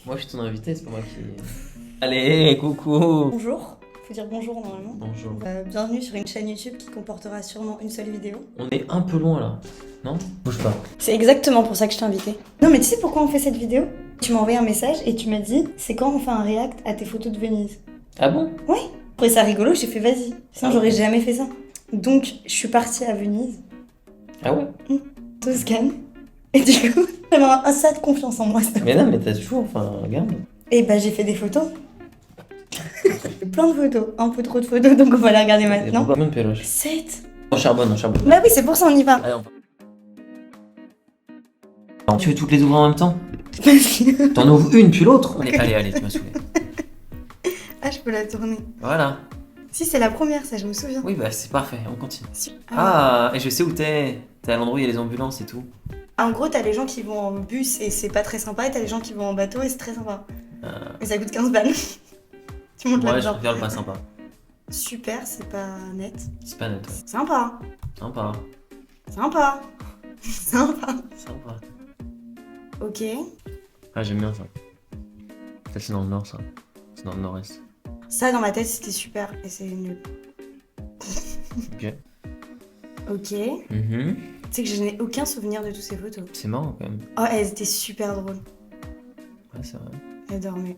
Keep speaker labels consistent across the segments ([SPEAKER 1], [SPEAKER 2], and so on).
[SPEAKER 1] Moi, je suis ton invité, c'est pas moi qui. Allez, coucou.
[SPEAKER 2] Bonjour, faut dire bonjour normalement.
[SPEAKER 1] Bonjour.
[SPEAKER 2] Bienvenue sur une chaîne YouTube qui comportera sûrement une seule vidéo.
[SPEAKER 1] On est un peu loin là. Non? Bouge pas.
[SPEAKER 2] C'est exactement pour ça que je t'ai invité. Non mais tu sais pourquoi on fait cette vidéo? Tu m'as envoyé un message et tu m'as dit c'est quand on fait un react à tes photos de Venise.
[SPEAKER 1] Ah bon?
[SPEAKER 2] Ouais. Je trouvais ça rigolo, j'ai fait vas-y. Sinon
[SPEAKER 1] Ah
[SPEAKER 2] j'aurais
[SPEAKER 1] ouais.
[SPEAKER 2] jamais fait ça. Donc je suis partie à Venise,
[SPEAKER 1] Ah ouais?
[SPEAKER 2] Toscane. Et du coup, j'avais un ça de confiance en moi. Ça.
[SPEAKER 1] Mais non, mais t'as toujours. Enfin, regarde.
[SPEAKER 2] Et bah j'ai fait des photos. Plein de photos. Un peu trop de photos donc on va les regarder maintenant.
[SPEAKER 1] Combien de péloche?
[SPEAKER 2] 7.
[SPEAKER 1] On charbonne, on charbonne.
[SPEAKER 2] Bah oui c'est pour ça on y va.
[SPEAKER 1] Allez, on... Tu veux toutes les ouvrir en même temps?
[SPEAKER 2] Parce que...
[SPEAKER 1] T'en ouvres une puis l'autre? Allez, tu m'as saoulé.
[SPEAKER 2] Ah je peux la tourner.
[SPEAKER 1] Voilà.
[SPEAKER 2] Si, c'est la première, ça, je me souviens.
[SPEAKER 1] Oui, bah c'est parfait, on continue.
[SPEAKER 2] Ah.
[SPEAKER 1] Ah, et je sais où t'es. T'es à l'endroit où il y a les ambulances et tout.
[SPEAKER 2] En gros, t'as les gens qui vont en bus et c'est pas très sympa, et t'as les gens qui vont en bateau et c'est très sympa. Et ça coûte 15 balles. Tu montes
[SPEAKER 1] Ouais, je
[SPEAKER 2] là-dedans.
[SPEAKER 1] préfère le pas sympa.
[SPEAKER 2] Super, c'est pas net.
[SPEAKER 1] C'est pas net, ouais.
[SPEAKER 2] Sympa.
[SPEAKER 1] Sympa.
[SPEAKER 2] Sympa. Sympa.
[SPEAKER 1] Sympa.
[SPEAKER 2] Ok.
[SPEAKER 1] Ah, j'aime bien ça. Ça, c'est dans le nord, ça. C'est dans le nord-est.
[SPEAKER 2] Ça, dans ma tête, c'était super et c'est nul.
[SPEAKER 1] Ok.
[SPEAKER 2] Ok.
[SPEAKER 1] Mhm.
[SPEAKER 2] Tu sais que je n'ai aucun souvenir de toutes ces photos.
[SPEAKER 1] C'est marrant quand même.
[SPEAKER 2] Oh, elles étaient super drôles.
[SPEAKER 1] Ouais, c'est vrai.
[SPEAKER 2] Elle dormait.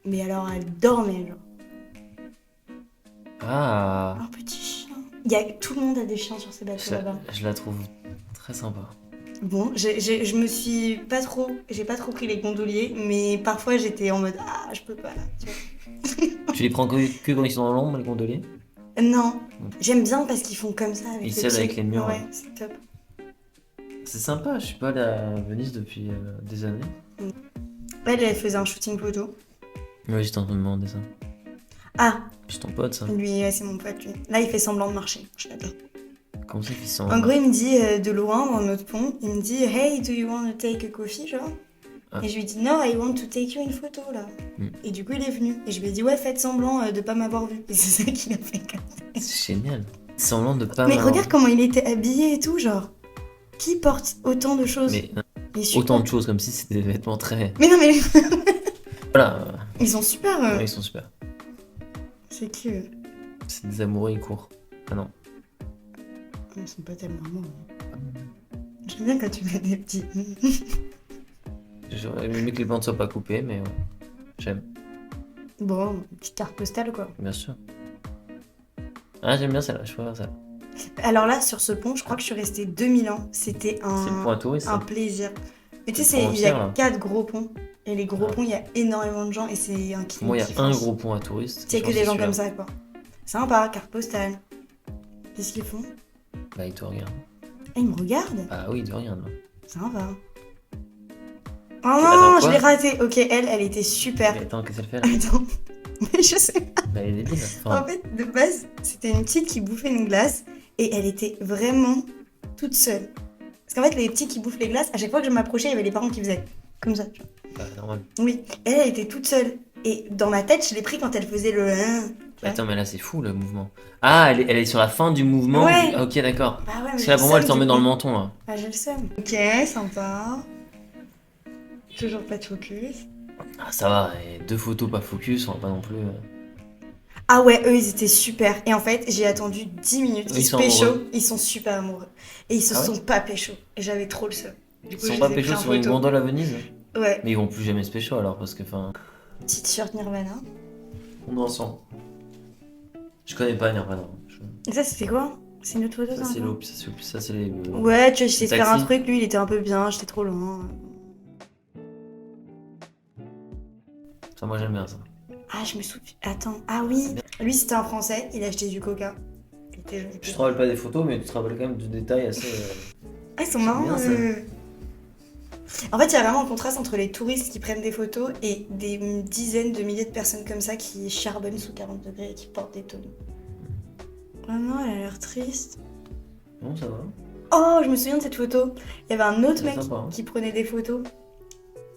[SPEAKER 2] Mais alors, elle dormait, genre.
[SPEAKER 1] Ah,
[SPEAKER 2] Un petit chien. Tout le monde a des chiens sur ces bateaux là-bas.
[SPEAKER 1] je la trouve très sympa.
[SPEAKER 2] Bon, je me suis pas trop, j'ai pas trop pris les gondoliers, mais parfois j'étais en mode ah je peux pas là. Tu vois.
[SPEAKER 1] Tu les prends que quand ils sont dans l'ombre, les gondoliers?
[SPEAKER 2] Non, j'aime bien parce qu'ils font comme ça avec
[SPEAKER 1] Ils
[SPEAKER 2] le
[SPEAKER 1] s'aident
[SPEAKER 2] pied.
[SPEAKER 1] avec les murs,
[SPEAKER 2] Ouais,
[SPEAKER 1] ouais.
[SPEAKER 2] c'est top.
[SPEAKER 1] C'est sympa, je suis pas allé à Venise depuis des années.
[SPEAKER 2] Elle faisait un shooting photo.
[SPEAKER 1] Oui, j'étais en train de me demander ça.
[SPEAKER 2] Ah,
[SPEAKER 1] C'est ton pote, ça.
[SPEAKER 2] lui, ouais, c'est mon pote lui. Là, il fait semblant de marcher. Je l'adore.
[SPEAKER 1] Comment ça qu'ils sont.
[SPEAKER 2] En gros, il me dit de loin dans notre pont, il me dit hey, do you want to take a coffee, genre.
[SPEAKER 1] Ah.
[SPEAKER 2] Et je lui dis no, I want to take you une photo là. Et du coup, il est venu. Et je lui ai dit ouais, faites semblant de pas m'avoir vu. Et c'est ça qu'il a fait comme ça.
[SPEAKER 1] C'est génial. Semblant de pas
[SPEAKER 2] Mais
[SPEAKER 1] m'avoir-
[SPEAKER 2] regarde comment il était habillé et tout, genre. Qui porte autant de choses?
[SPEAKER 1] Mais
[SPEAKER 2] Il est super.
[SPEAKER 1] autant de choses comme si c'était des vêtements très.
[SPEAKER 2] Mais non, mais
[SPEAKER 1] Voilà.
[SPEAKER 2] ils sont super.
[SPEAKER 1] Ouais, ils sont super.
[SPEAKER 2] C'est qui eux?
[SPEAKER 1] C'est des amoureux, ils courent. Ah non.
[SPEAKER 2] Ils sont pas tellement amoureux. J'aime bien quand tu fais des petits.
[SPEAKER 1] J'aurais aimé que les bandes soient pas coupées, mais ouais. J'aime,
[SPEAKER 2] Bon, une petite carte postale quoi.
[SPEAKER 1] bien sûr. Ah, j'aime bien celle-là, je préfère ça.
[SPEAKER 2] Alors là, sur ce pont, je crois que je suis restée 2000 ans. C'était
[SPEAKER 1] C'est le point touriste,
[SPEAKER 2] un
[SPEAKER 1] ça.
[SPEAKER 2] plaisir. Mais tu
[SPEAKER 1] Le
[SPEAKER 2] sais,
[SPEAKER 1] pont
[SPEAKER 2] il y a
[SPEAKER 1] entier, là.
[SPEAKER 2] 4 gros ponts. Et les gros
[SPEAKER 1] Ah.
[SPEAKER 2] ponts, il y a énormément de gens et c'est un kiff.
[SPEAKER 1] Moi, il y a un gros pont à touristes.
[SPEAKER 2] Tu sais
[SPEAKER 1] je
[SPEAKER 2] que
[SPEAKER 1] pense
[SPEAKER 2] des gens
[SPEAKER 1] c'est
[SPEAKER 2] comme
[SPEAKER 1] celui-là.
[SPEAKER 2] ça quoi. Sympa, carte postale. Qu'est-ce qu'ils font?
[SPEAKER 1] Bah, ils te regardent.
[SPEAKER 2] Ah, ils me regardent.
[SPEAKER 1] Ah oui, ils te regardent, là.
[SPEAKER 2] Sympa. Oh
[SPEAKER 1] Attends,
[SPEAKER 2] non,
[SPEAKER 1] quoi
[SPEAKER 2] je l'ai raté. Ok, elle était super.
[SPEAKER 1] Mais attends, qu'est-ce qu'elle fait là?
[SPEAKER 2] Attends, mais je sais pas.
[SPEAKER 1] Bah, elle est débile.
[SPEAKER 2] En fait, de base, c'était une petite qui bouffait une glace et elle était vraiment toute seule. Parce qu'en fait, les petits qui bouffent les glaces, à chaque fois que je m'approchais, il y avait les parents qui faisaient comme ça. tu vois.
[SPEAKER 1] Bah, normal.
[SPEAKER 2] Oui, elle était toute seule. Et dans ma tête, je l'ai pris quand elle faisait le 1.
[SPEAKER 1] Attends, mais là, c'est fou le mouvement. Ah, elle est sur la fin du mouvement.
[SPEAKER 2] Ouais.
[SPEAKER 1] Ah, ok, d'accord.
[SPEAKER 2] Bah ouais, mais
[SPEAKER 1] Parce que
[SPEAKER 2] j'ai
[SPEAKER 1] là,
[SPEAKER 2] le
[SPEAKER 1] pour moi, elle
[SPEAKER 2] seum,
[SPEAKER 1] t'en met
[SPEAKER 2] du
[SPEAKER 1] dans le
[SPEAKER 2] coup.
[SPEAKER 1] menton, là.
[SPEAKER 2] Ah, j'ai le seum. Ok, sympa. Toujours pas de focus.
[SPEAKER 1] Ah, ça va, et 2 photos pas focus, on va pas non plus.
[SPEAKER 2] Ah ouais, eux, ils étaient super. Et en fait, j'ai attendu 10 minutes
[SPEAKER 1] Eux,
[SPEAKER 2] qu'ils
[SPEAKER 1] ils
[SPEAKER 2] se
[SPEAKER 1] sont
[SPEAKER 2] pécho.
[SPEAKER 1] amoureux.
[SPEAKER 2] Ils sont super amoureux. Et ils se
[SPEAKER 1] Ah ouais
[SPEAKER 2] sont pas pécho. Et j'avais trop le seum. Du
[SPEAKER 1] Ils
[SPEAKER 2] coup,
[SPEAKER 1] sont
[SPEAKER 2] je
[SPEAKER 1] pas
[SPEAKER 2] les ai pris
[SPEAKER 1] pécho
[SPEAKER 2] en
[SPEAKER 1] sur une
[SPEAKER 2] photo.
[SPEAKER 1] gondole à Venise?
[SPEAKER 2] Ouais.
[SPEAKER 1] Mais ils vont plus jamais se pécho alors, parce que, enfin.
[SPEAKER 2] Petite shirt Nirvana.
[SPEAKER 1] On en sent. Je connais pas Nirvana.
[SPEAKER 2] Et ça, c'était quoi? C'est une autre photo,
[SPEAKER 1] Ça,
[SPEAKER 2] ça
[SPEAKER 1] c'est
[SPEAKER 2] un peu
[SPEAKER 1] l'eau, ça, c'est les.
[SPEAKER 2] Ouais, tu vois, j'essayais de faire un
[SPEAKER 1] taxi.
[SPEAKER 2] truc, lui, il était un peu bien, j'étais trop loin.
[SPEAKER 1] Ça, moi, j'aime bien ça.
[SPEAKER 2] Ah, je me souviens. Attends. Ah oui. Lui, c'était un Français, il achetait du coca. Il était joli.
[SPEAKER 1] Je te rappelle pas des photos, mais tu te rappelles quand même du détail assez.
[SPEAKER 2] Ah, ils sont
[SPEAKER 1] C'est
[SPEAKER 2] marrants.
[SPEAKER 1] bien, ça.
[SPEAKER 2] En fait, il y a vraiment un contraste entre les touristes qui prennent des photos et des dizaines de milliers de personnes comme ça qui charbonnent sous 40 degrés et qui portent des tonneaux. Oh non, elle a l'air triste.
[SPEAKER 1] Bon, ça va.
[SPEAKER 2] Oh, je me souviens de cette photo. Il y avait un autre
[SPEAKER 1] C'est
[SPEAKER 2] mec
[SPEAKER 1] sympa, hein.
[SPEAKER 2] qui prenait des photos.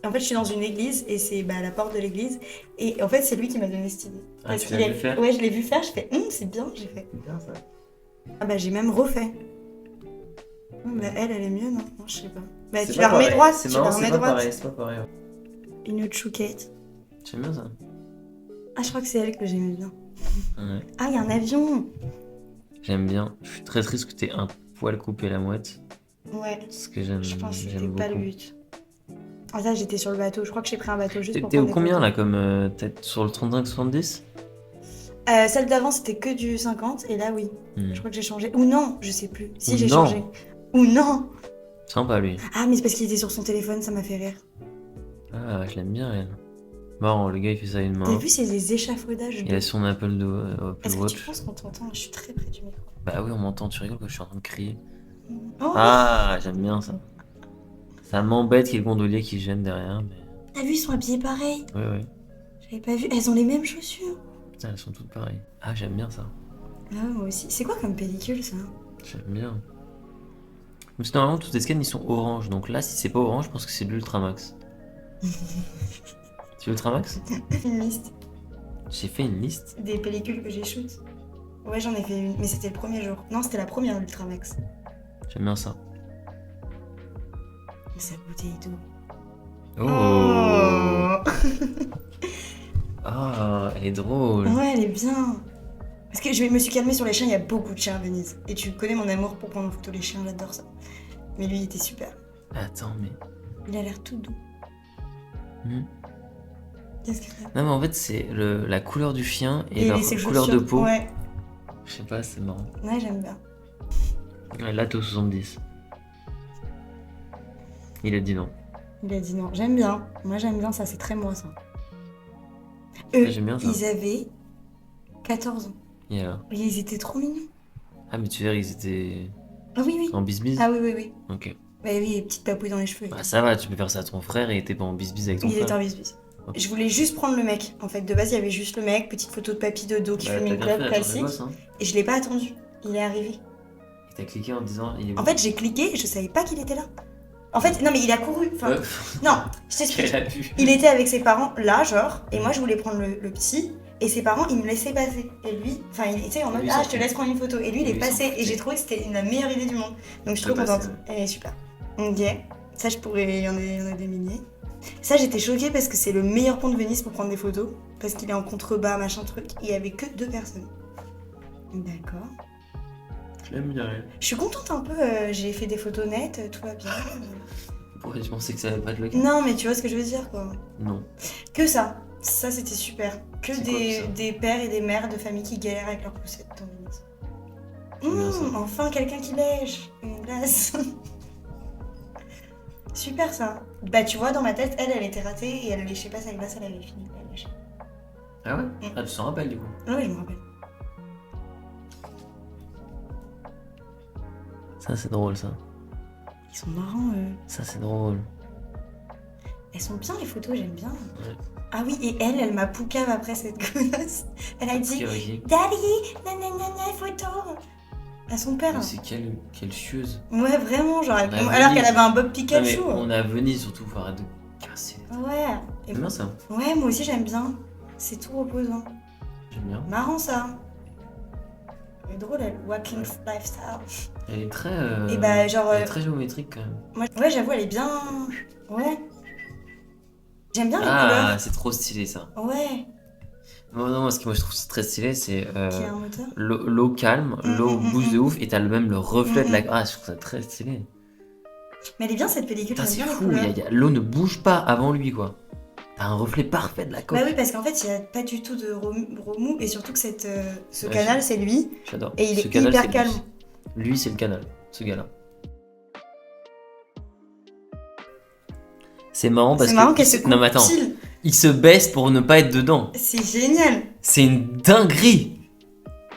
[SPEAKER 2] En fait, je suis dans une église et c'est à la porte de l'église. Et en fait, c'est lui qui m'a donné cette idée.
[SPEAKER 1] Ah,
[SPEAKER 2] Parce
[SPEAKER 1] tu
[SPEAKER 2] qu'il
[SPEAKER 1] l'as
[SPEAKER 2] a-
[SPEAKER 1] vu faire?
[SPEAKER 2] Ouais, je l'ai vu faire. Je fais, c'est bien, j'ai fait.
[SPEAKER 1] C'est bien ça.
[SPEAKER 2] Ah bah, j'ai même refait. Bah, elle est mieux, non? Non, je sais pas. Bah,
[SPEAKER 1] C'est
[SPEAKER 2] tu
[SPEAKER 1] pas
[SPEAKER 2] la remets
[SPEAKER 1] pareil.
[SPEAKER 2] droite.
[SPEAKER 1] C'est
[SPEAKER 2] Tu
[SPEAKER 1] marrant,
[SPEAKER 2] la
[SPEAKER 1] c'est
[SPEAKER 2] remets
[SPEAKER 1] pas
[SPEAKER 2] droite.
[SPEAKER 1] pareil, c'est pas pareil. Ouais.
[SPEAKER 2] Une autre chouquette.
[SPEAKER 1] J'aime bien ça.
[SPEAKER 2] Ah, je crois que c'est elle que j'aimais bien.
[SPEAKER 1] Ouais.
[SPEAKER 2] Ah, il y a un avion.
[SPEAKER 1] J'aime bien. Je suis très triste que t'aies un poil coupé la mouette.
[SPEAKER 2] Ouais,
[SPEAKER 1] Parce que j'aime
[SPEAKER 2] je pense que c'était
[SPEAKER 1] j'aime
[SPEAKER 2] pas le
[SPEAKER 1] beaucoup.
[SPEAKER 2] but. Ah, ça, j'étais sur le bateau. Je crois que j'ai pris un bateau juste pour
[SPEAKER 1] T'es au
[SPEAKER 2] prendre des
[SPEAKER 1] combien
[SPEAKER 2] photos.
[SPEAKER 1] là comme tête sur le 35-70?
[SPEAKER 2] Celle d'avant, c'était que du 50. Et là, oui. Je crois que j'ai changé. Ou non, je sais plus. Si,
[SPEAKER 1] Ou
[SPEAKER 2] j'ai
[SPEAKER 1] non.
[SPEAKER 2] changé. Ou non.
[SPEAKER 1] Sympa lui.
[SPEAKER 2] Ah, mais c'est parce qu'il était sur son téléphone, ça m'a fait rire.
[SPEAKER 1] Ah, je l'aime bien elle. Marrant, le gars il fait ça à une
[SPEAKER 2] T'as
[SPEAKER 1] main.
[SPEAKER 2] vu, c'est des échafaudages.
[SPEAKER 1] Il a son Apple
[SPEAKER 2] Est-ce que tu
[SPEAKER 1] Watch.
[SPEAKER 2] penses qu'on t'entend? Je suis très près du micro.
[SPEAKER 1] Bah oui, on m'entend, tu rigoles quand je suis en train de crier.
[SPEAKER 2] Oh,
[SPEAKER 1] Ah, j'aime bien ça. Ça m'embête qu'il y ait le gondolier qui gêne derrière, mais.
[SPEAKER 2] t'as vu, ils sont habillés pareil.
[SPEAKER 1] Oui, oui.
[SPEAKER 2] J'avais pas vu. Elles ont les mêmes chaussures.
[SPEAKER 1] Putain, elles sont toutes pareilles. Ah, j'aime bien ça.
[SPEAKER 2] Ah, moi aussi. C'est quoi comme pellicule, ça?
[SPEAKER 1] J'aime bien. Parce que normalement, tous les scans ils sont orange. Donc là, si c'est pas orange, je pense que c'est de l'Ultramax. C'est l'Ultramax?
[SPEAKER 2] Une liste
[SPEAKER 1] J'ai fait une liste.
[SPEAKER 2] des pellicules que j'ai shoot. Ouais, j'en ai fait une, mais c'était le premier jour. Non, c'était la première Ultramax.
[SPEAKER 1] J'aime bien ça.
[SPEAKER 2] Mais sa bouteille d'eau.
[SPEAKER 1] Oh! Ah, elle est drôle.
[SPEAKER 2] Ouais, elle est bien. Parce que je me suis calmée sur les chiens, il y a beaucoup de chiens à Venise. Et tu connais mon amour pour prendre en photo les chiens, j'adore ça. Mais lui, il était super.
[SPEAKER 1] Attends, mais.
[SPEAKER 2] Il a l'air tout doux.
[SPEAKER 1] Hmm.
[SPEAKER 2] Qu'est-ce que c'est?
[SPEAKER 1] Non, mais en fait, c'est la couleur du chien et leur
[SPEAKER 2] ses
[SPEAKER 1] couleur de
[SPEAKER 2] chaussures.
[SPEAKER 1] peau.
[SPEAKER 2] Ouais,
[SPEAKER 1] Je sais pas, c'est marrant.
[SPEAKER 2] ouais, j'aime bien.
[SPEAKER 1] Ouais, là, t'es au 70. Il a dit non.
[SPEAKER 2] Il a dit non. J'aime bien. Moi, j'aime bien ça, c'est très moi, ça.
[SPEAKER 1] Ouais, j'aime bien ça.
[SPEAKER 2] Ils avaient 14 ans.
[SPEAKER 1] Et alors?
[SPEAKER 2] Et ils étaient trop mignons.
[SPEAKER 1] Ah, mais tu veux dire, ils étaient
[SPEAKER 2] Ah oui, oui.
[SPEAKER 1] en bisbise?
[SPEAKER 2] Ah oui, oui, oui.
[SPEAKER 1] Ok.
[SPEAKER 2] Bah oui, les petites papouilles dans les cheveux.
[SPEAKER 1] Bah, ça va, tu peux faire ça à ton frère et t'es pas en bisbise avec ton
[SPEAKER 2] Il
[SPEAKER 1] frère.
[SPEAKER 2] était en bisbise.
[SPEAKER 1] Ok.
[SPEAKER 2] Je voulais juste prendre le mec. En fait, de base, il y avait juste le mec, petite photo de papy de dos qui
[SPEAKER 1] Bah,
[SPEAKER 2] fume
[SPEAKER 1] t'as
[SPEAKER 2] une
[SPEAKER 1] bien
[SPEAKER 2] clope
[SPEAKER 1] fait, attends,
[SPEAKER 2] classique.
[SPEAKER 1] gosse, hein.
[SPEAKER 2] Et je l'ai pas attendu. Il est arrivé.
[SPEAKER 1] Et t'as cliqué en disant, il est où?
[SPEAKER 2] En fait, j'ai cliqué et je savais pas qu'il était là. En fait, non, mais il a couru. Enfin,
[SPEAKER 1] Ouais.
[SPEAKER 2] non, je t'explique.
[SPEAKER 1] Quel abus.
[SPEAKER 2] Il était avec ses parents là, genre, et moi je voulais prendre le petit, et ses parents ils me laissaient passer. Et lui, enfin il était en mode
[SPEAKER 1] Lui,
[SPEAKER 2] ah
[SPEAKER 1] s'en
[SPEAKER 2] je te
[SPEAKER 1] fout.
[SPEAKER 2] laisse prendre une photo. Et lui il
[SPEAKER 1] Lui,
[SPEAKER 2] est
[SPEAKER 1] s'en
[SPEAKER 2] passé,
[SPEAKER 1] foutait.
[SPEAKER 2] et j'ai trouvé que c'était la meilleure idée du monde. Donc je suis
[SPEAKER 1] De
[SPEAKER 2] trop
[SPEAKER 1] passer,
[SPEAKER 2] contente. Elle est super. Ok, ça je pourrais, il y en a des milliers. Ça j'étais choquée parce que c'est le meilleur pont de Venise pour prendre des photos, parce qu'il est en contrebas, machin truc. Il y avait que 2 personnes. D'accord.
[SPEAKER 1] Je l'aime bien, elle.
[SPEAKER 2] Je suis contente un peu, j'ai fait des photos nettes, tout va bien.
[SPEAKER 1] Pourquoi tu pensais que ça allait pas être le cas?
[SPEAKER 2] Non mais tu vois ce que je veux dire quoi.
[SPEAKER 1] Non.
[SPEAKER 2] Que ça c'était super. Que
[SPEAKER 1] C'est quoi, ça
[SPEAKER 2] des pères et des mères de famille qui galèrent avec leurs poussettes dans Venise.
[SPEAKER 1] C'est bien, ça.
[SPEAKER 2] Enfin quelqu'un qui lèche une glace. Super ça. Bah tu vois dans ma tête elle était ratée et elle léchait pas sa glace, elle avait fini de la lécher.
[SPEAKER 1] Ah ouais? Ah, tu t'en rappelles du coup?
[SPEAKER 2] Ah oui je me rappelle.
[SPEAKER 1] Ça, c'est drôle, ça.
[SPEAKER 2] Ils sont marrants eux.
[SPEAKER 1] Ça, c'est drôle.
[SPEAKER 2] Elles sont bien les photos, j'aime bien.
[SPEAKER 1] Ouais.
[SPEAKER 2] Ah oui et elle m'a poucave après cette connasse. Elle a dit
[SPEAKER 1] Curieux.
[SPEAKER 2] Daddy, nanana photo à son père.
[SPEAKER 1] Mais c'est quelle chieuse.
[SPEAKER 2] Ouais vraiment genre
[SPEAKER 1] On a
[SPEAKER 2] alors
[SPEAKER 1] Venise.
[SPEAKER 2] qu'elle avait un Bob
[SPEAKER 1] Non,
[SPEAKER 2] Pikachu.
[SPEAKER 1] mais on est à Venise surtout, faut arrêter de casser.
[SPEAKER 2] Ouais. Et
[SPEAKER 1] J'aime bien ça.
[SPEAKER 2] ouais, moi aussi j'aime bien. C'est tout reposant.
[SPEAKER 1] J'aime bien.
[SPEAKER 2] Marrant ça. Elle est drôle, elle. Walking lifestyle.
[SPEAKER 1] Elle est très.
[SPEAKER 2] Et bah, genre.
[SPEAKER 1] Elle est très géométrique quand même.
[SPEAKER 2] Moi, ouais, j'avoue, elle est bien. Ouais. J'aime bien les
[SPEAKER 1] Ah, c'est trop stylé ça.
[SPEAKER 2] couleurs. Ouais.
[SPEAKER 1] Non, non, moi, ce que moi je trouve très stylé, c'est
[SPEAKER 2] Qui a un moteur.
[SPEAKER 1] l'eau calme, l'eau bouge de ouf, et t'as même le reflet de la. Ah, je trouve ça très stylé.
[SPEAKER 2] Mais elle est bien cette pellicule,
[SPEAKER 1] Putain,
[SPEAKER 2] j'aime
[SPEAKER 1] c'est
[SPEAKER 2] bien les
[SPEAKER 1] fou,
[SPEAKER 2] couleurs.
[SPEAKER 1] l'eau ne bouge pas avant lui quoi. T'as un reflet parfait de la coque.
[SPEAKER 2] Bah oui, parce qu'en fait, il n'y a pas du tout de remous, et surtout que ce
[SPEAKER 1] Ouais,
[SPEAKER 2] canal, c'est lui,
[SPEAKER 1] J'adore.
[SPEAKER 2] et il
[SPEAKER 1] Ce
[SPEAKER 2] est
[SPEAKER 1] canal,
[SPEAKER 2] hyper
[SPEAKER 1] c'est lui.
[SPEAKER 2] calme.
[SPEAKER 1] Lui, c'est le canal, ce gars-là. C'est marrant parce
[SPEAKER 2] C'est marrant
[SPEAKER 1] que.
[SPEAKER 2] qu'elle se
[SPEAKER 1] Non, mais attends.
[SPEAKER 2] compile.
[SPEAKER 1] Il se baisse pour ne pas être dedans.
[SPEAKER 2] C'est génial.
[SPEAKER 1] C'est une dinguerie.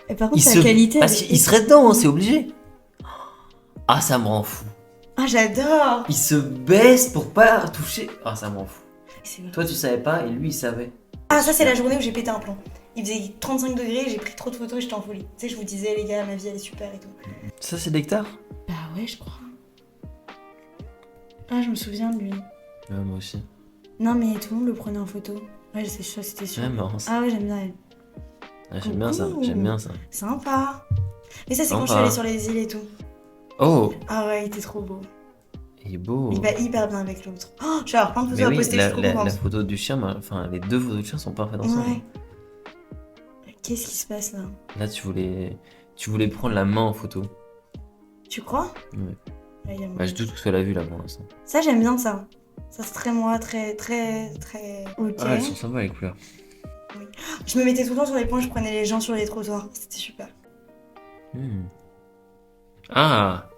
[SPEAKER 2] Et par
[SPEAKER 1] Il
[SPEAKER 2] contre,
[SPEAKER 1] se...
[SPEAKER 2] la qualité.
[SPEAKER 1] Parce
[SPEAKER 2] elle est
[SPEAKER 1] qu'il serait dedans, hein, c'est obligé. Ah, ça me rend fou.
[SPEAKER 2] Ah, j'adore.
[SPEAKER 1] Il se baisse pour pas toucher. Ah, ça me rend fou.
[SPEAKER 2] C'est vrai.
[SPEAKER 1] Toi, tu savais pas et lui, il savait.
[SPEAKER 2] Ah, ça, c'est la journée où j'ai pété un plomb. Il faisait 35 degrés, j'ai pris trop de photos et j'étais en folie. Tu sais, je vous disais, les gars, ma vie, elle est super et tout.
[SPEAKER 1] Ça, c'est l'hectare?
[SPEAKER 2] Bah ouais, je crois. Ah, je me souviens de lui.
[SPEAKER 1] Ouais, moi aussi.
[SPEAKER 2] Non, mais tout le monde le prenait en photo. Ouais, c'est sûr, c'était sûr.
[SPEAKER 1] Ouais, marrant ça.
[SPEAKER 2] Ah ouais, j'aime bien elle.
[SPEAKER 1] Ah, j'aime bien ça, j'aime bien ça.
[SPEAKER 2] Sympa. Mais ça, c'est quand je suis
[SPEAKER 1] Sympa.
[SPEAKER 2] allée sur les îles et tout.
[SPEAKER 1] Oh!
[SPEAKER 2] Ah ouais, il était trop beau.
[SPEAKER 1] Il est beau.
[SPEAKER 2] Il va hyper bien avec l'autre. Oh, je vais avoir plein de photos
[SPEAKER 1] Mais
[SPEAKER 2] à
[SPEAKER 1] oui,
[SPEAKER 2] poster, je suis trop
[SPEAKER 1] la
[SPEAKER 2] contente.
[SPEAKER 1] photo du chien, enfin les deux photos de chien sont parfaites ensemble.
[SPEAKER 2] Ouais. Qu'est-ce qui se passe là?
[SPEAKER 1] Là, tu voulais prendre la main en photo.
[SPEAKER 2] Tu crois?
[SPEAKER 1] Ouais.
[SPEAKER 2] Ouais, il y a
[SPEAKER 1] Bah, je doute que tu l'as vu là pour l'instant.
[SPEAKER 2] Ça, j'aime bien ça. Ça, c'est très moi, très. Ok.
[SPEAKER 1] Ah, elles sont sympas les couleurs.
[SPEAKER 2] Je me mettais tout le temps sur les ponts, je prenais les gens sur les trottoirs. C'était super.
[SPEAKER 1] Hmm. Ah,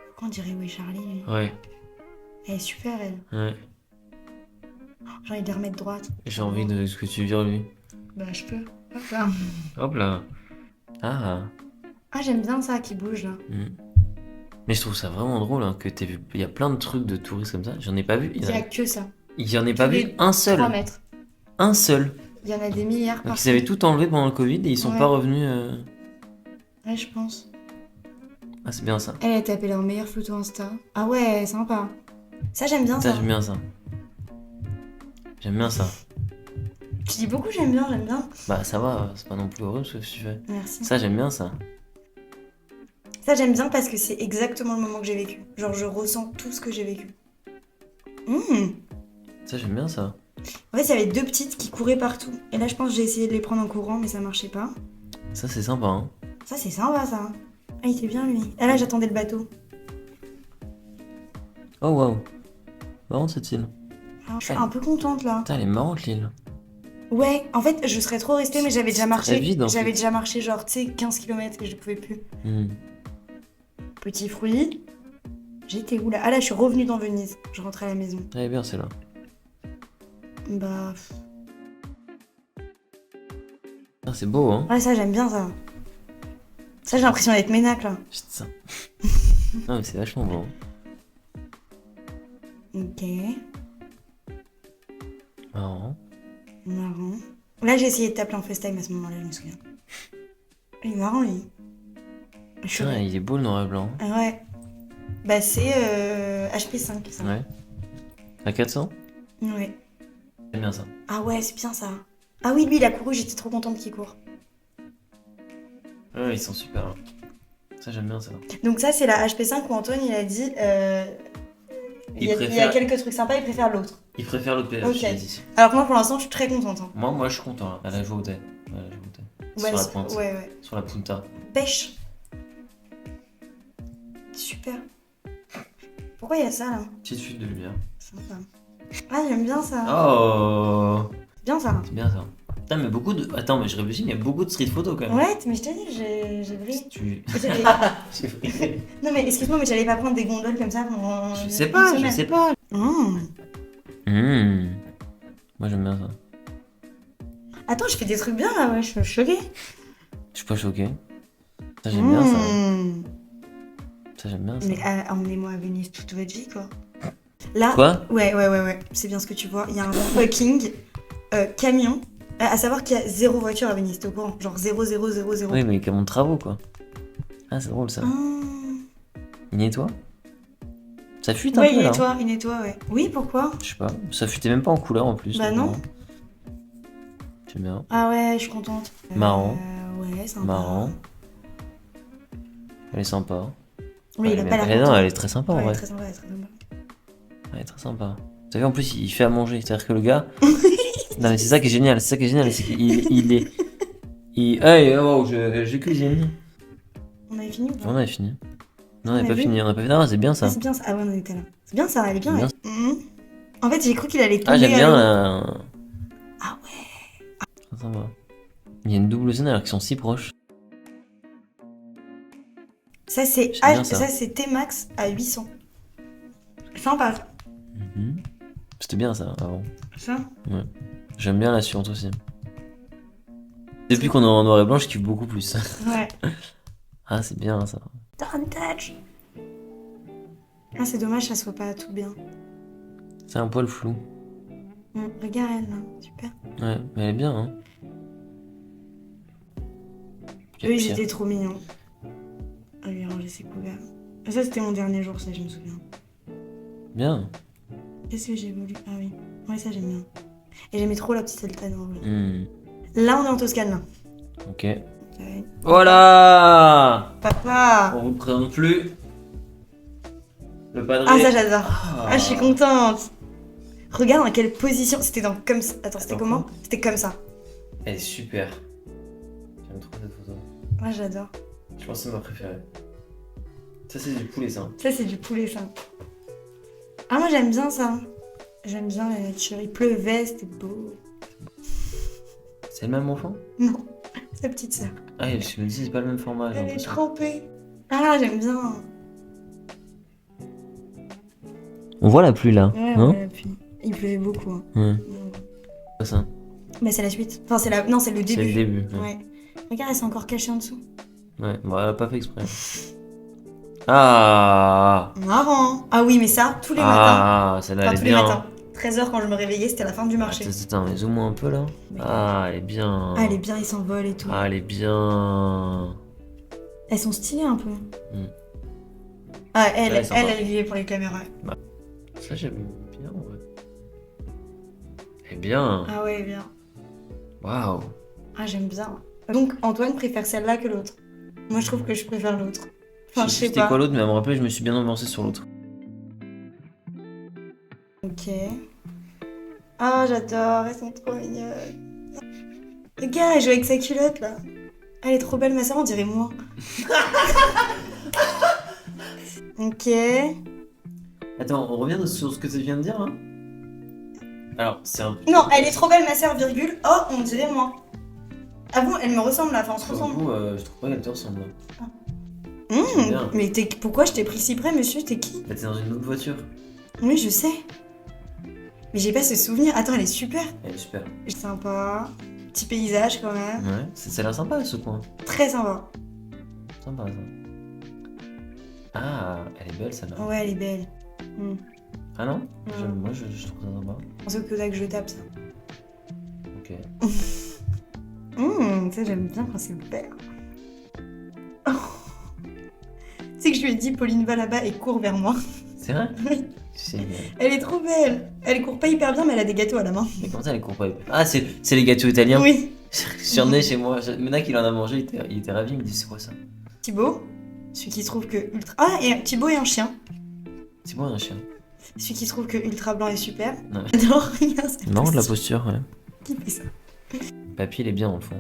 [SPEAKER 2] Pourquoi on dirait Oui Charlie lui?
[SPEAKER 1] ouais,
[SPEAKER 2] Elle est super, elle.
[SPEAKER 1] ouais.
[SPEAKER 2] J'ai envie de les remettre droite.
[SPEAKER 1] J'ai envie de ce que tu vires lui.
[SPEAKER 2] Bah, je peux. Hop là.
[SPEAKER 1] Hop là. Ah.
[SPEAKER 2] Ah, j'aime bien ça qui bouge là.
[SPEAKER 1] Hmm. Mais je trouve ça vraiment drôle hein, que t'aies vu. Il y a plein de trucs de touristes comme ça. J'en ai pas vu.
[SPEAKER 2] Il y a que ça.
[SPEAKER 1] J'en ai pas
[SPEAKER 2] Tous
[SPEAKER 1] vu
[SPEAKER 2] les
[SPEAKER 1] un seul.
[SPEAKER 2] 3 mètres.
[SPEAKER 1] Un seul.
[SPEAKER 2] Il y en a des milliards
[SPEAKER 1] Donc
[SPEAKER 2] partout.
[SPEAKER 1] ils avaient tout enlevé pendant le Covid et ils sont
[SPEAKER 2] Ouais.
[SPEAKER 1] pas revenus.
[SPEAKER 2] Ouais, je pense.
[SPEAKER 1] Ah, c'est bien ça.
[SPEAKER 2] Elle a tapé leur meilleure photo Insta. Ah ouais, sympa. Ça, j'aime bien
[SPEAKER 1] Ça,
[SPEAKER 2] ça.
[SPEAKER 1] j'aime bien ça. J'aime bien ça.
[SPEAKER 2] Tu dis beaucoup, j'aime bien, j'aime bien.
[SPEAKER 1] Bah, ça va, c'est pas non plus horrible ce que tu fais.
[SPEAKER 2] Merci.
[SPEAKER 1] Ça, j'aime bien ça.
[SPEAKER 2] Ça, j'aime bien parce que c'est exactement le moment que j'ai vécu. Genre, je ressens tout ce que j'ai vécu.
[SPEAKER 1] Ça, j'aime bien ça.
[SPEAKER 2] En fait, il y avait deux petites qui couraient partout. Et là, je pense que j'ai essayé de les prendre en courant, mais ça marchait pas.
[SPEAKER 1] Ça, c'est sympa, hein.
[SPEAKER 2] Ça, c'est sympa, ça. Ah, il était bien, lui. Ah là, j'attendais le bateau.
[SPEAKER 1] Oh, waouh. Marrante cette île.
[SPEAKER 2] Alors, je suis un peu contente, là.
[SPEAKER 1] Putain, elle est marrante l'île.
[SPEAKER 2] Ouais, en fait, je serais trop restée, mais j'avais déjà
[SPEAKER 1] C'est
[SPEAKER 2] marché.
[SPEAKER 1] très vide, en
[SPEAKER 2] J'avais
[SPEAKER 1] fait.
[SPEAKER 2] déjà marché, genre, tu sais, 15 km et je ne pouvais plus.
[SPEAKER 1] Hmm.
[SPEAKER 2] Petit fruit. J'étais où, là? Ah là, je suis revenue dans Venise. Je rentrais à la maison.
[SPEAKER 1] Elle est bien celle-là.
[SPEAKER 2] Bah...
[SPEAKER 1] Ah, c'est beau, hein.
[SPEAKER 2] Ouais, ça, j'aime bien, ça. Ça, j'ai l'impression d'être ménac, là.
[SPEAKER 1] Putain. Non, mais c'est vachement beau.
[SPEAKER 2] Ok.
[SPEAKER 1] Marrant.
[SPEAKER 2] Marrant. Là, j'ai essayé de t'appeler en FaceTime à ce moment-là, je me souviens. Il est marrant, lui. Je suis-
[SPEAKER 1] Putain, il est beau le noir et blanc.
[SPEAKER 2] Ah ouais. Bah, c'est HP5, ça.
[SPEAKER 1] Ouais. À 400?
[SPEAKER 2] Ouais.
[SPEAKER 1] J'aime bien ça.
[SPEAKER 2] Ah ouais, c'est bien, ça. Ah oui, lui, il a couru, j'étais trop contente qu'il court.
[SPEAKER 1] Ouais, ils sont super. Hein. Ça, j'aime bien ça.
[SPEAKER 2] Donc ça, c'est la HP5 où Antoine, il a dit... il y a
[SPEAKER 1] préfère-
[SPEAKER 2] quelques trucs sympas, il préfère l'autre.
[SPEAKER 1] Il préfère l'autre PH,
[SPEAKER 2] Ok.
[SPEAKER 1] je l'ai dit.
[SPEAKER 2] Alors que moi, pour l'instant, je suis très contente. Hein.
[SPEAKER 1] Moi, je suis content. Là. Elle a joué au thé. Elle a joué au thé.
[SPEAKER 2] Ouais,
[SPEAKER 1] Sur la pointe.
[SPEAKER 2] ouais, ouais.
[SPEAKER 1] Sur la punta.
[SPEAKER 2] Pêche. Super. Pourquoi il y a ça, là?
[SPEAKER 1] Petite fuite de lumière.
[SPEAKER 2] Sympa. Ah, j'aime bien ça.
[SPEAKER 1] Oh,
[SPEAKER 2] C'est bien ça.
[SPEAKER 1] c'est bien ça. Putain, mais beaucoup de. Attends, mais je réfléchis, mais il y a beaucoup de street photo quand même.
[SPEAKER 2] Ouais, mais je t'ai dit, j'ai brillé.
[SPEAKER 1] Tu.
[SPEAKER 2] J'allais-
[SPEAKER 1] J'ai brillé.
[SPEAKER 2] Non mais excuse-moi, mais j'allais pas prendre des gondoles comme ça pendant
[SPEAKER 1] Je
[SPEAKER 2] une
[SPEAKER 1] sais pas, je
[SPEAKER 2] semaine.
[SPEAKER 1] sais pas.
[SPEAKER 2] Mmh.
[SPEAKER 1] Moi, j'aime bien ça.
[SPEAKER 2] Attends, je fais des trucs bien là, ouais, je suis choquée.
[SPEAKER 1] Je suis pas choqué. Ça, j'aime bien ça.
[SPEAKER 2] Mmh.
[SPEAKER 1] Ça, j'aime bien ça.
[SPEAKER 2] Mais emmenez-moi à Venise toute votre vie, quoi. Là,
[SPEAKER 1] Quoi?
[SPEAKER 2] ouais, c'est bien ce que tu vois. Il y a un fucking camion. À savoir qu'il y a 0 voiture à Venise, t'es au courant? Genre 0, 0, 0, 0.
[SPEAKER 1] Oui, mais comme de travaux quoi. Ah, c'est drôle ça. Il nettoie? Ça fuite un
[SPEAKER 2] Ouais,
[SPEAKER 1] peu là.
[SPEAKER 2] il nettoie, ouais. Oui, pourquoi?
[SPEAKER 1] Je sais pas. Ça fuitait même pas en couleur en plus.
[SPEAKER 2] Bah
[SPEAKER 1] donc,
[SPEAKER 2] non.
[SPEAKER 1] J'aime bien.
[SPEAKER 2] Ah ouais, je suis contente.
[SPEAKER 1] Marrant.
[SPEAKER 2] Ouais, sympa.
[SPEAKER 1] Marrant. Elle est sympa.
[SPEAKER 2] Oui, il a
[SPEAKER 1] Mais-
[SPEAKER 2] pas l'air
[SPEAKER 1] non,
[SPEAKER 2] content.
[SPEAKER 1] elle est très sympa
[SPEAKER 2] Ouais,
[SPEAKER 1] en
[SPEAKER 2] elle est
[SPEAKER 1] vrai.
[SPEAKER 2] très sympa, elle est très sympa.
[SPEAKER 1] Elle est très sympa. Vous savez, en plus, il fait à manger. C'est-à-dire que le gars. Non, mais c'est ça qui est génial. C'est ça qui est génial. C'est qu'il est. Hey, oh, je cuisine.
[SPEAKER 2] On avait fini ou pas?
[SPEAKER 1] On avait fini. Non, on
[SPEAKER 2] On
[SPEAKER 1] n'a
[SPEAKER 2] a
[SPEAKER 1] pas
[SPEAKER 2] vu
[SPEAKER 1] fini. On n'a pas fini. Non, c'est bien ça.
[SPEAKER 2] Ah, c'est bien ça. Ah ouais, on était là. C'est bien ça, elle est bien.
[SPEAKER 1] Bien.
[SPEAKER 2] Elle. En fait, j'ai cru qu'il allait tomber.
[SPEAKER 1] Ah, j'aime
[SPEAKER 2] à
[SPEAKER 1] bien.
[SPEAKER 2] l'eau. Ah
[SPEAKER 1] ouais. Très sympa. Il y a une double scène alors qu'ils sont si proches.
[SPEAKER 2] Ça, c'est
[SPEAKER 1] J'aime bien ça.
[SPEAKER 2] ça, c'est T-Max à 800. Sympa.
[SPEAKER 1] Mhm. C'était bien ça avant.
[SPEAKER 2] Ça
[SPEAKER 1] J'aime bien la suivante aussi. Depuis qu'on est en noir et blanc, je kiffe beaucoup plus.
[SPEAKER 2] Ouais.
[SPEAKER 1] Ah, c'est bien ça.
[SPEAKER 2] Don't touch. Ah, c'est dommage, ça soit pas tout bien.
[SPEAKER 1] C'est un poil flou.
[SPEAKER 2] Regarde elle, là. Super.
[SPEAKER 1] Ouais, mais elle est bien, hein.
[SPEAKER 2] Eux, ils étaient trop mignons. À lui ranger ses couverts. Et ça, c'était mon dernier jour, ça, je me souviens.
[SPEAKER 1] Bien.
[SPEAKER 2] Qu'est-ce que j'ai voulu? Ah oui. Ouais, ça, j'aime bien. Et j'aimais trop la petite Eltane, en vrai.
[SPEAKER 1] Hmm.
[SPEAKER 2] Là, on est en Toscane, là.
[SPEAKER 1] Ok.
[SPEAKER 2] Ouais.
[SPEAKER 1] Voilà.
[SPEAKER 2] Papa!
[SPEAKER 1] On vous présente plus. Le padré.
[SPEAKER 2] Ah, ça j'adore.
[SPEAKER 1] Ah.
[SPEAKER 2] Ah, je suis contente. Regarde dans quelle position. C'était dans comme ça. Attends, c'était
[SPEAKER 1] Attends,
[SPEAKER 2] comment?
[SPEAKER 1] quoi?
[SPEAKER 2] C'était comme ça.
[SPEAKER 1] Elle est super. J'aime trop cette photo.
[SPEAKER 2] Moi j'adore.
[SPEAKER 1] Je pense que c'est ma préférée. Ça, c'est du poulet, ça.
[SPEAKER 2] Ça, c'est du poulet, ça. Ah, moi j'aime bien ça. J'aime bien la nature. Il pleuvait, c'était beau.
[SPEAKER 1] C'est le même enfant?
[SPEAKER 2] Non, sa petite sœur.
[SPEAKER 1] Ah, je me dis, c'est pas le même format. j'ai
[SPEAKER 2] Elle est
[SPEAKER 1] l'impression.
[SPEAKER 2] trempée. Ah, j'aime bien.
[SPEAKER 1] On voit la pluie là,
[SPEAKER 2] Ouais,
[SPEAKER 1] non?
[SPEAKER 2] ouais, puis il pleuvait beaucoup. Hein.
[SPEAKER 1] Ouais.
[SPEAKER 2] Mm.
[SPEAKER 1] C'est ça.
[SPEAKER 2] Bah, c'est la suite. Enfin, c'est la... Non, c'est le
[SPEAKER 1] C'est
[SPEAKER 2] début.
[SPEAKER 1] le début. Ouais.
[SPEAKER 2] Ouais. Regarde, elle s'est encore cachée en dessous.
[SPEAKER 1] Ouais, bon, elle a pas fait exprès. Ah!
[SPEAKER 2] Marrant. Ah oui, mais ça, tous les matins.
[SPEAKER 1] Ah, celle-là,
[SPEAKER 2] Enfin,
[SPEAKER 1] elle est
[SPEAKER 2] tous les
[SPEAKER 1] bien.
[SPEAKER 2] matins. 13h quand je me réveillais, c'était la fin du marché.
[SPEAKER 1] Attends, mais zoom-moi un peu là.
[SPEAKER 2] Mais-
[SPEAKER 1] Ah, elle est bien.
[SPEAKER 2] Ah, elle est bien, il s'envole et tout.
[SPEAKER 1] Ah, elle est bien.
[SPEAKER 2] Elles sont stylées un peu.
[SPEAKER 1] Mm.
[SPEAKER 2] Ah, elle,
[SPEAKER 1] Ouais, sympa.
[SPEAKER 2] elle est pour les caméras.
[SPEAKER 1] Ça, j'aime bien, ouais. Elle est bien.
[SPEAKER 2] Ah ouais, bien.
[SPEAKER 1] Waouh.
[SPEAKER 2] Ah, j'aime bien. Donc, Antoine préfère celle-là que l'autre. Moi, je trouve que je préfère l'autre. Enfin, je sais
[SPEAKER 1] C'était
[SPEAKER 2] pas.
[SPEAKER 1] quoi l'autre, mais à me rappeler, je me suis bien avancé sur l'autre.
[SPEAKER 2] Ok. Ah, j'adore, elles sont trop mignonnes. Regarde, elle joue avec sa culotte, là. Elle est trop belle, ma soeur, on dirait moi. Ok.
[SPEAKER 1] Attends, on revient sur ce que tu viens de dire là. Alors, c'est un.
[SPEAKER 2] Non, elle est trop belle, ma soeur, virgule. Oh, on dirait moi. Ah bon, elle me ressemble, là, enfin, on se
[SPEAKER 1] Pour le
[SPEAKER 2] ressemble.
[SPEAKER 1] coup, je trouve pas qu'elle te ressemble. J'aime bien.
[SPEAKER 2] Mais pourquoi je t'ai pris si près, monsieur? T'es qui?
[SPEAKER 1] Bah, t'es dans une autre voiture.
[SPEAKER 2] Oui, je sais. Mais j'ai pas ce souvenir. Attends, elle est super.
[SPEAKER 1] Elle est super.
[SPEAKER 2] Sympa. Petit paysage, quand même.
[SPEAKER 1] Ouais, c'est l'air sympa ce coin.
[SPEAKER 2] Très sympa.
[SPEAKER 1] Sympa ça. Ah, elle est belle celle-là.
[SPEAKER 2] Ouais, elle est belle.
[SPEAKER 1] Ah non?
[SPEAKER 2] Ouais.
[SPEAKER 1] Moi je trouve ça sympa.
[SPEAKER 2] C'est que là que je tape, ça.
[SPEAKER 1] Ok.
[SPEAKER 2] Ça, j'aime bien quand c'est vert. Oh. Tu sais que je lui ai dit, Pauline va là-bas et court vers moi.
[SPEAKER 1] C'est vrai?
[SPEAKER 2] Oui.
[SPEAKER 1] Génial.
[SPEAKER 2] Elle est trop belle. Elle court pas hyper bien, mais elle a des gâteaux à la main.
[SPEAKER 1] Mais comment ça elle court pas? Ah, c'est les gâteaux italiens?
[SPEAKER 2] Oui.
[SPEAKER 1] J'en ai chez moi. Maintenant qu'il en a mangé, il était ravi. Il me dit c'est quoi ça?
[SPEAKER 2] Thibaut, celui qui trouve que ultra... Ah, et Thibaut est un chien.
[SPEAKER 1] C'est moi un chien.
[SPEAKER 2] Celui qui trouve que ultra blanc est super.
[SPEAKER 1] Non.
[SPEAKER 2] J'adore, regarde cette
[SPEAKER 1] Non, de la
[SPEAKER 2] posture.
[SPEAKER 1] posture, ouais.
[SPEAKER 2] Qui fait ça?
[SPEAKER 1] Papy, il est bien dans le fond.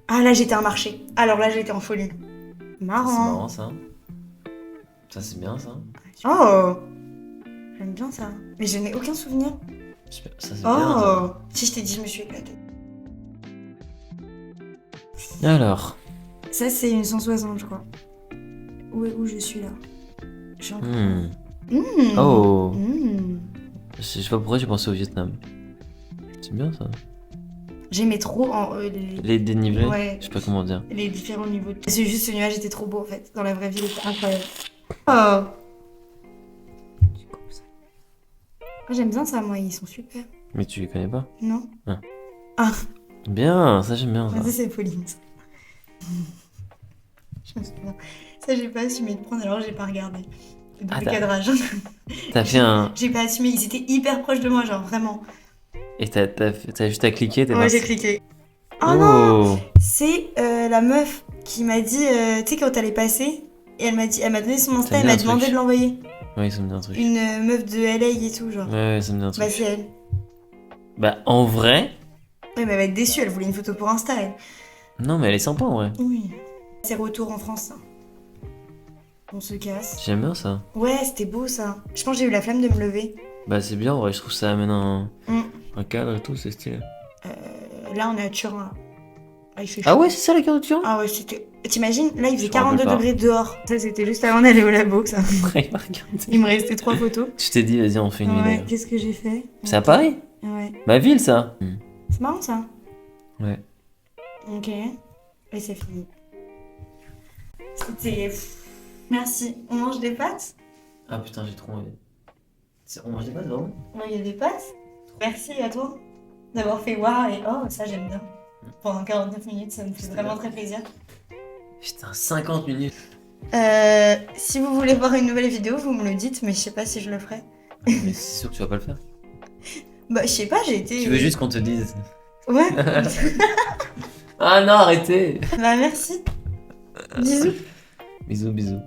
[SPEAKER 2] Ah, là, j'étais à un marché. Alors là, j'étais en folie.
[SPEAKER 1] Ça, c'est
[SPEAKER 2] Marrant.
[SPEAKER 1] marrant ça. Ça, c'est bien ça.
[SPEAKER 2] Oh, j'aime bien ça. Mais je n'ai aucun souvenir.
[SPEAKER 1] Super. Ça, c'est bien ça.
[SPEAKER 2] Oh, si je t'ai dit, je me suis éclatée.
[SPEAKER 1] Alors.
[SPEAKER 2] Ça, c'est une 160, je crois. Où je suis là? Je suis en...
[SPEAKER 1] Hmm.
[SPEAKER 2] Mmh.
[SPEAKER 1] Oh.
[SPEAKER 2] Mmh.
[SPEAKER 1] Je sais pas pourquoi j'ai pensé au Vietnam. C'est bien ça.
[SPEAKER 2] J'aimais trop
[SPEAKER 1] Les dénivelés.
[SPEAKER 2] Ouais.
[SPEAKER 1] Je sais pas comment dire.
[SPEAKER 2] les différents niveaux. C'est juste ce nuage était trop beau en fait. Dans la vraie vie, il était incroyable. Oh. C'est comme ça. Ah, j'aime bien ça, moi. Ils sont super.
[SPEAKER 1] Mais tu les connais pas?
[SPEAKER 2] Non?
[SPEAKER 1] Ah.
[SPEAKER 2] Ah.
[SPEAKER 1] Bien, ça j'aime bien ça.
[SPEAKER 2] Ça, c'est Pauline. Ça. Je me souviens. Ça, j'ai pas assumé de prendre, alors j'ai pas regardé. Le
[SPEAKER 1] Ah,
[SPEAKER 2] double cadrage.
[SPEAKER 1] T'as fait un.
[SPEAKER 2] J'ai pas assumé. Ils étaient hyper proches de moi, genre vraiment.
[SPEAKER 1] Et t'as juste à cliquer, t'es
[SPEAKER 2] Ouais,
[SPEAKER 1] parti.
[SPEAKER 2] j'ai cliqué. Oh non!
[SPEAKER 1] Oh.
[SPEAKER 2] C'est la meuf qui m'a dit, tu sais, quand elle est passée, et elle m'a donné son Insta,
[SPEAKER 1] Ça me
[SPEAKER 2] elle
[SPEAKER 1] dit
[SPEAKER 2] m'a
[SPEAKER 1] un
[SPEAKER 2] demandé
[SPEAKER 1] truc.
[SPEAKER 2] de l'envoyer.
[SPEAKER 1] Oui, ça me dit un truc.
[SPEAKER 2] Une meuf de LA et tout, genre.
[SPEAKER 1] Ouais, ça me dit un truc.
[SPEAKER 2] Bah, c'est elle.
[SPEAKER 1] Bah, en vrai.
[SPEAKER 2] Ouais, mais elle va être déçue, elle voulait une photo pour Insta, elle.
[SPEAKER 1] Non, mais elle est sympa en vrai.
[SPEAKER 2] Oui. C'est retour en France, ça. On se casse.
[SPEAKER 1] J'aime bien ça.
[SPEAKER 2] Ouais, c'était beau, ça. Je pense que j'ai eu la flemme de me lever.
[SPEAKER 1] Bah, c'est bien en vrai, je trouve que ça amène
[SPEAKER 2] Mm.
[SPEAKER 1] un cadre et tout, c'est stylé.
[SPEAKER 2] Là, on est à Turin, là. Ah, il fait chaud.
[SPEAKER 1] Ah ouais, c'est ça la carte de Turin?
[SPEAKER 2] Ah ouais, c'était... T'imagines, là, il faisait
[SPEAKER 1] Je me rappelle
[SPEAKER 2] 42
[SPEAKER 1] pas.
[SPEAKER 2] degrés dehors. Ça, c'était juste avant d'aller au labo, ça.
[SPEAKER 1] Ouais, il m'a regardé.
[SPEAKER 2] Il me restait 3 photos.
[SPEAKER 1] Je t'ai dit, vas-y, on fait une
[SPEAKER 2] Ouais,
[SPEAKER 1] vidéo.
[SPEAKER 2] qu'est-ce que j'ai fait?
[SPEAKER 1] C'est à Paris?
[SPEAKER 2] Ouais.
[SPEAKER 1] Ma ville, ça?
[SPEAKER 2] C'est marrant, ça.
[SPEAKER 1] Ouais.
[SPEAKER 2] Ok. Et c'est fini. C'était... Merci. On mange des pâtes?
[SPEAKER 1] Ah putain, j'ai trop envie. On mange des pâtes, vraiment?
[SPEAKER 2] Ouais, il y a des pâtes. Merci à toi d'avoir fait waouh et oh, ça j'aime bien. Pendant 49 minutes, ça me fait vraiment très plaisir.
[SPEAKER 1] Putain, 50 minutes.
[SPEAKER 2] Si vous voulez voir une nouvelle vidéo, vous me le dites, mais je sais pas si je le ferai.
[SPEAKER 1] Mais c'est sûr que tu vas pas le faire.
[SPEAKER 2] Bah, je sais pas, j'ai été...
[SPEAKER 1] Tu veux juste qu'on te dise.
[SPEAKER 2] Ouais.
[SPEAKER 1] Ah non, arrêtez!
[SPEAKER 2] Bah, merci. Bisous.
[SPEAKER 1] Bisous, bisous.